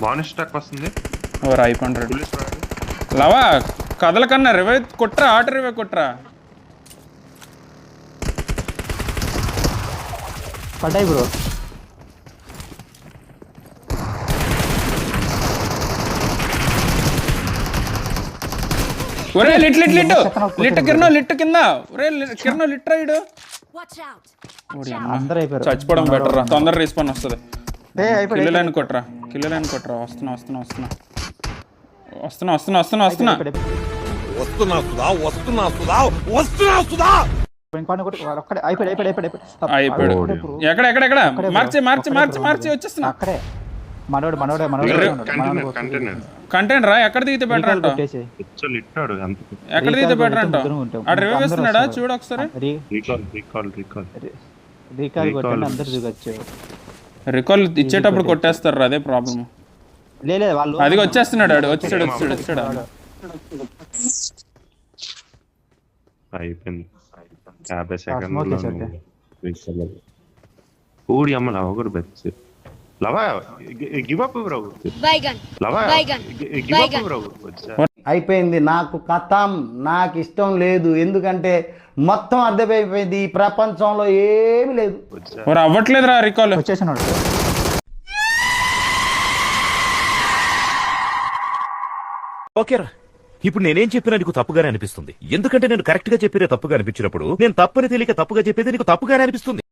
Van stock వస్తుంది. ఓ ripe 100 లవా కదల కన్నా రివై కొట్రా, ఆట రివై కొట్రా. పడ్డాయి బ్రో. ఒరే లిట్ లిట్ లిట్ లిట్ కిరణం లిట్ కింద. ఒరే కిరణం లిట్ రైడు. అందరూ అయిపోయారు. చచ్చిపోవడం బెటర్ రా, తొందర రెస్పాన్ వస్తుంది. కిల్లు లైన్ కొట్రా, కిల్లు లైన్ కొట్రా. వస్తున్నా వస్తున్నా వస్తున్నా వస్తున్నా వస్తున్నా వస్తున్నా వస్తున్నా వస్తున్నా సుధా, వస్తున్నా సుధా, వస్తున్నా సుధా. అయిపోయాడు. ఎక్కడ ఎక్కడ ఎక్కడ మార్చి మార్చి మార్చి మార్చి వచ్చేస్తున్నా. అక్కడే మనోడు మనోడే కంటెంట్ రా. ఎక్కడ దిగితే బెటర్ అంట, ఎక్కడ దిగితే బెటర్ అంట. ఆడ రివైవ్ ఇస్తున్నాడా చూడు ఒకసారి. రికాల్ ఇచ్చేటప్పుడు కొట్టేస్తారు, అదే ప్రాబ్లమ్. అది వచ్చేస్తున్నాడు, ఆడు వచ్చాడు వచ్చాడు వచ్చాడు. అయిపోయింది 50 సెకండ్లు. ఊడి అమ్మ లవ కూడా best. లవా give up bro. లవా give up bro. అయిపోయింది నాకు కథం. నాకు ఇష్టం లేదు, ఎందుకంటే మొత్తం అర్థమైపోయింది. ఈ ప్రపంచంలో ఏమి లేదు. అవ్వట్లేదు రా రికాల్. వచ్చేసినాడు. ఓకేరా, ఇప్పుడు నేనేం చెప్పినా నీకు తప్పుగానే అనిపిస్తుంది. ఎందుకంటే నేను కరెక్ట్ గా చెప్పేదే తప్పుగా అనిపించినప్పుడు నేను తప్పని తెలియక తప్పుగా చెప్పేది నీకు తప్పుగానే అనిపిస్తుంది.